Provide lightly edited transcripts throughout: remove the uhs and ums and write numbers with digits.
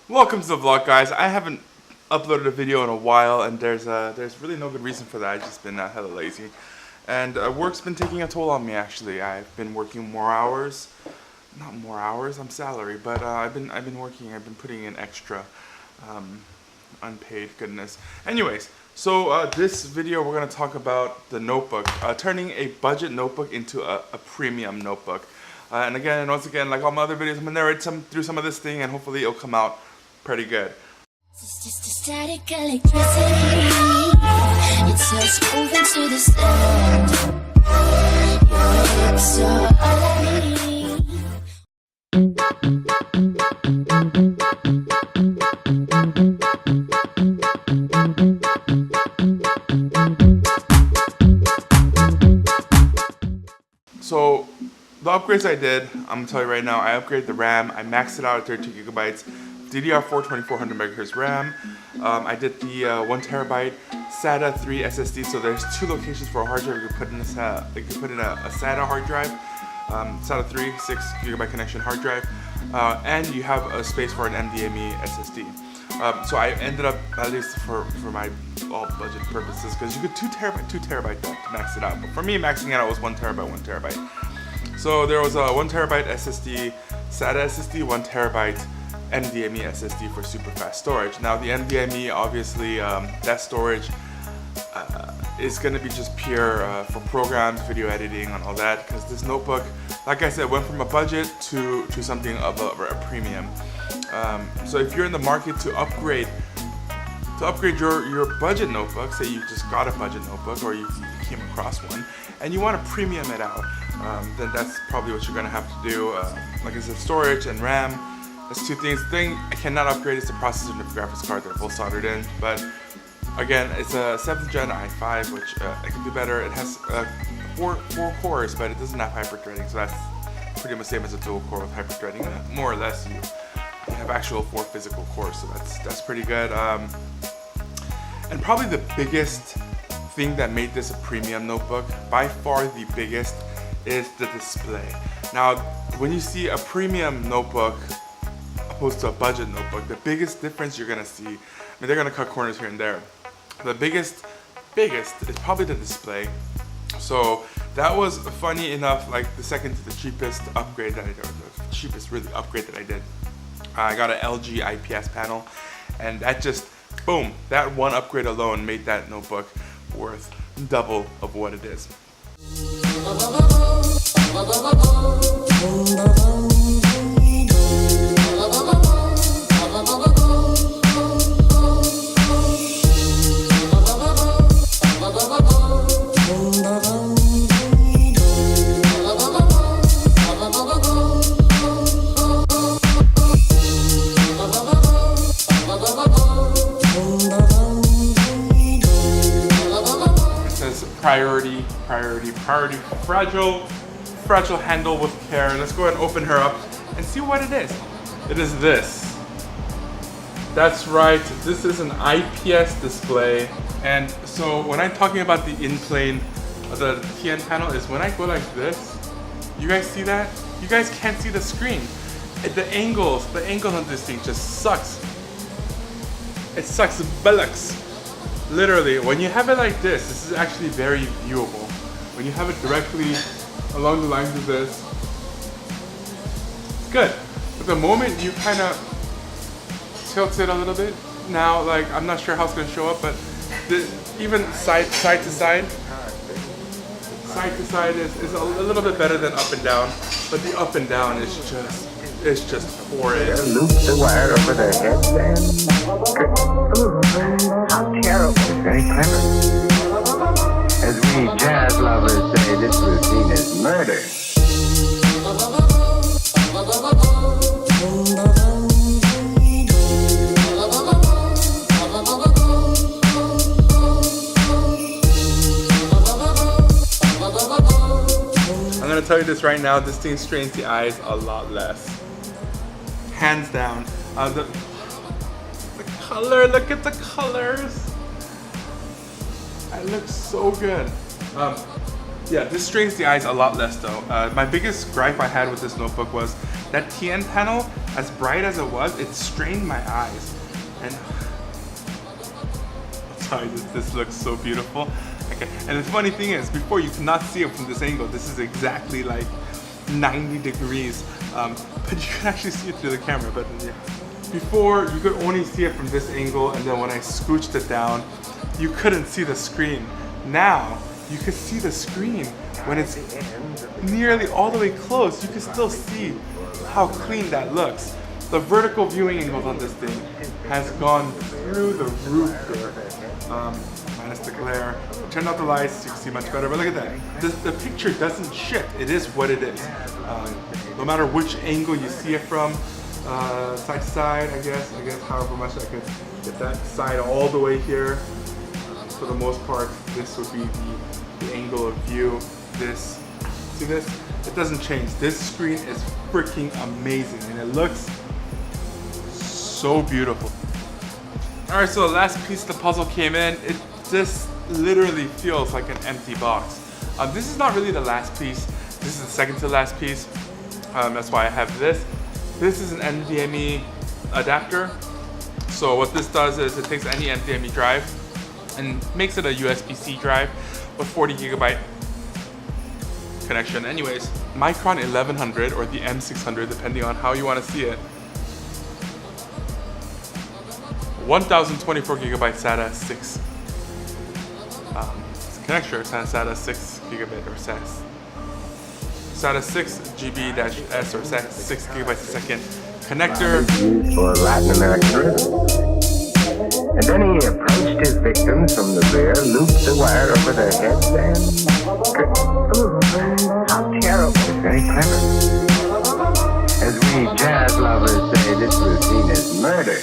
Welcome to the vlog, guys. I haven't uploaded a video in a while, and there's really no good reason for that. I've just been hella lazy, and work's been taking a toll on me. Actually, I've been working more hours, not more hours. I'm salary, but I've been working. I've been putting in extra, unpaid goodness. Anyways, so this video we're gonna talk about the notebook, turning a budget notebook into a premium notebook. And once again, like all my other videos, I'm gonna narrate through some of this thing, and hopefully it'll come out pretty good. It's just a static electricity. It's us moving to the sound. Your lips are all I need. So the upgrades I did, I'm gonna tell you right now, I upgraded the RAM. I maxed it out at 32 gigabytes. DDR4 2400 megahertz RAM. I did the 1 terabyte Sata 3 SSD. So there's two locations for a hard drive. You can put in a Sata hard drive, Sata 3 6 gigabyte connection hard drive, and you have a space for an NVMe SSD. So I ended up, at least for my all budget purposes, because you could 2 terabyte to max it out. But for me, maxing it out was 1 terabyte. So there was a 1 terabyte SSD, SATA SSD, 1 terabyte NVMe SSD for super fast storage. Now the NVMe, obviously, that storage is going to be just pure for programs, video editing, and all that. Because this notebook, like I said, went from a budget to something of a premium. So if you're in the market to upgrade your budget notebook, say you just got a budget notebook or you came across one, and you want to premium it out, then that's probably what you're going to have to do. Like I said, storage and RAM. That's two things. The thing I cannot upgrade is the processor and the graphics card. They're both soldered in. But again, it's a 7th gen i5, which it can do better. It has four cores, but it doesn't have hyper-threading. So that's pretty much the same as a dual core with hyper-threading. More or less, you have actual 4 physical cores. So that's pretty good. And probably the biggest thing that made this a premium notebook, by far the biggest, is the display. Now, when you see a premium notebook opposed to a budget notebook, the biggest difference you're gonna see, I mean, they're gonna cut corners here and there. The biggest is probably the display. So that was, funny enough, like the second to the cheapest upgrade that I did, or the cheapest really upgrade that I did. I got an LG IPS panel, and that just, boom, that one upgrade alone made that notebook worth double of what it is. Priority, fragile handle with care. Let's go ahead and open her up and see what it is. It is this. That's right, this is an IPS display. And so when I'm talking about the in-plane, the TN panel, is when I go like this, you guys see that? You guys can't see the screen. The angle on this thing just sucks. It sucks bullocks. Literally, when you have it like this is actually very viewable. When you have it directly along the lines of this, it's good. But the moment you kind of tilt it a little bit, now, like, I'm not sure how it's going to show up, but even side to side is a little bit better than up and down. But the up and down is just horrid. Loop the wire over their heads and how terrible. Very clever. As we jazz lovers say, this routine is murder. I'm gonna tell you this right now, this thing strains the eyes a lot less. Hands down. The color, look at the colors. It looks so good. Yeah, this strains the eyes a lot less though. My biggest gripe I had with this notebook was that TN panel, as bright as it was, it strained my eyes. And sorry, this looks so beautiful. Okay, and the funny thing is, before you could not see it from this angle. This is exactly like 90 degrees, but you can actually see it through the camera. But yeah, before you could only see it from this angle, and then when I scooched it down, you couldn't see the screen. Now you can see the screen when it's nearly all the way close. You can still see how clean that looks. The vertical viewing angles on this thing has gone through the roof there. Minus the glare. Turn out the lights, you can see much better. But look at that. The picture doesn't shift. It is what it is. No matter which angle you see it from, side to side, I guess however much I could get that side all the way here. For the most part, this would be the angle of view. This, see this? It doesn't change. This screen is freaking amazing, and it looks so beautiful. All right, so the last piece of the puzzle came in. It just literally feels like an empty box. This is not really the last piece. This is the second to last piece. That's why I have this. This is an NVMe adapter. So what this does is it takes any NVMe drive and makes it a USB-C drive with 40 gigabyte connection. Anyways, Micron 1100 or the M600, depending on how you want to see it. 1024 gigabyte SATA 6 connector, SATA 6 gigabit or SATA 6 GB-S or SATA 6 gigabytes a second connector. Used for Latin American rhythm. And then he approached his victims from the rear, looped the wire over their heads, and... Ooh, how terrible. Very clever. As we jazz lovers say, this routine is murder.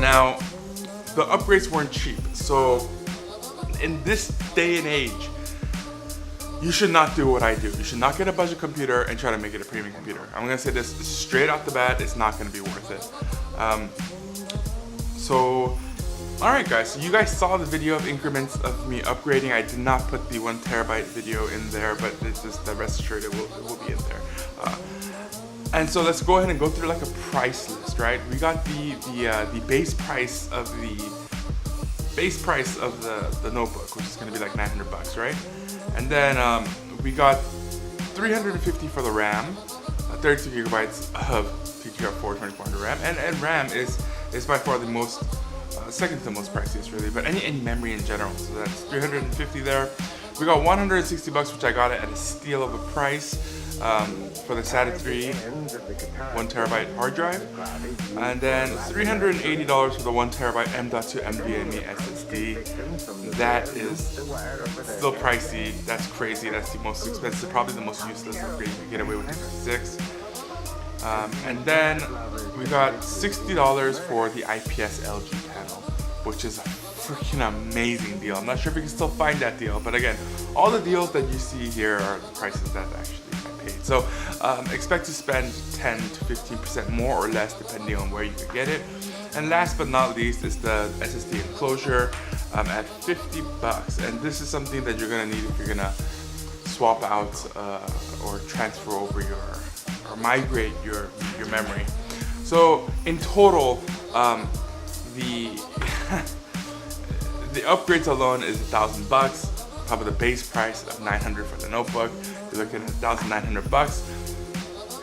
Now, the upgrades weren't cheap, so in this day and age, you should not do what I do. You should not get a budget computer and try to make it a premium computer. I'm gonna say this straight off the bat, it's not gonna be worth it. Alright guys, so you guys saw the video of increments of me upgrading. I did not put the 1 terabyte video in there, but it's just the rest assured it will be in there. And so let's go ahead and go through like a price list, right? We got the base price of the notebook, which is going to be like $900, right? And then we got $350 for the RAM, 32 gigabytes of DDR4 2400 RAM, and RAM is by far the most second to the most priciest, really. But any memory in general, so that's $350 there. We got $160, which I got it at a steal of a price. For the Sata 3 1 terabyte hard drive, and then $380 for the 1 terabyte M.2 NVMe SSD. That is still pricey. That's crazy. That's the most expensive, probably the most useless upgrade you can get away with the 6. And then we got $60 for the IPS LG panel, which is a freaking amazing deal. I'm not sure if you can still find that deal, but again, all the deals that you see here are the prices that actually I paid. So expect to spend 10 to 15% more or less depending on where you could get it. And last but not least is the SSD enclosure at $50. And this is something that you're gonna need if you're gonna swap out or transfer over or migrate your memory. So in total, the the upgrades alone is $1,000, top of the base price of $900 for the notebook. You're looking at $1,900.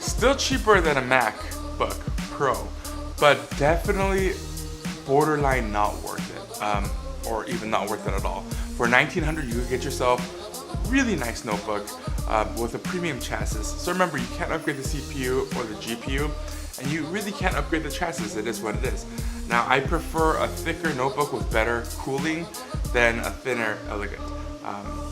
Still cheaper than a MacBook Pro, but definitely borderline not worth it, or even not worth it at all. For $1,900, you could get yourself a really nice notebook with a premium chassis. So remember, you can't upgrade the CPU or the GPU, and you really can't upgrade the chassis. It is what it is. Now, I prefer a thicker notebook with better cooling than a thinner Elegant.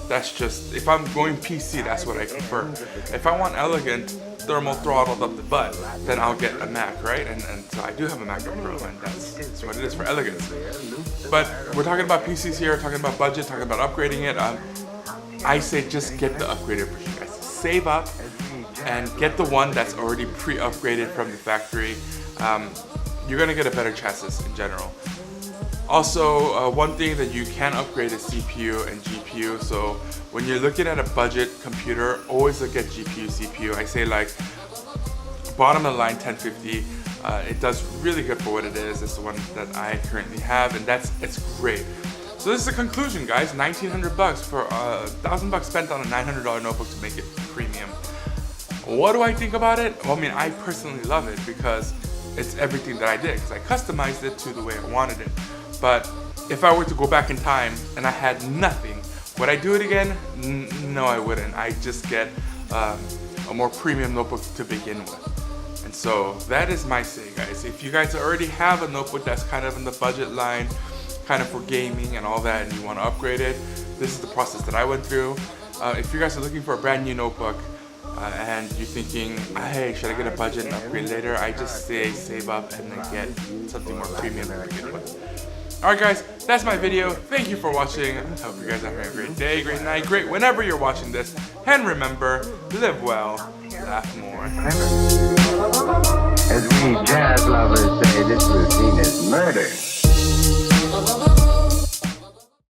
That's just, if I'm going PC, that's what I prefer. If I want Elegant, thermal throttled up the butt, then I'll get a Mac, right? And so I do have a MacBook Pro, and that's what it is for Elegant. But we're talking about PCs here, talking about budget, talking about upgrading it. I say just get the upgraded version, guys. Save up and get the one that's already pre-upgraded from the factory. you're gonna get a better chassis in general. Also, one thing that you can upgrade is CPU and GPU. So when you're looking at a budget computer, always look at GPU, CPU. I say like bottom of the line 1050. It does really good for what it is. It's the one that I currently have, and it's great. So this is the conclusion, guys. $1,900 for $1,000 spent on a $900 notebook to make it premium. What do I think about it? Well, I mean, I personally love it because it's everything that I did, because I customized it to the way I wanted it. But if I were to go back in time and I had nothing, would I do it again? No, I wouldn't. I just get a more premium notebook to begin with. And so that is my say, guys. If you guys already have a notebook that's kind of in the budget line, kind of for gaming and all that, and you want to upgrade it, this is the process that I went through. If you guys are looking for a brand new notebook and you're thinking, hey, should I get a budget and upgrade later? I just say save up and then get something more premium to begin with. Alright guys, that's my video. Thank you for watching. I hope you guys are having a great day, great night, great whenever you're watching this. And remember, live well, laugh more. As we jazz lovers say, this routine is murder.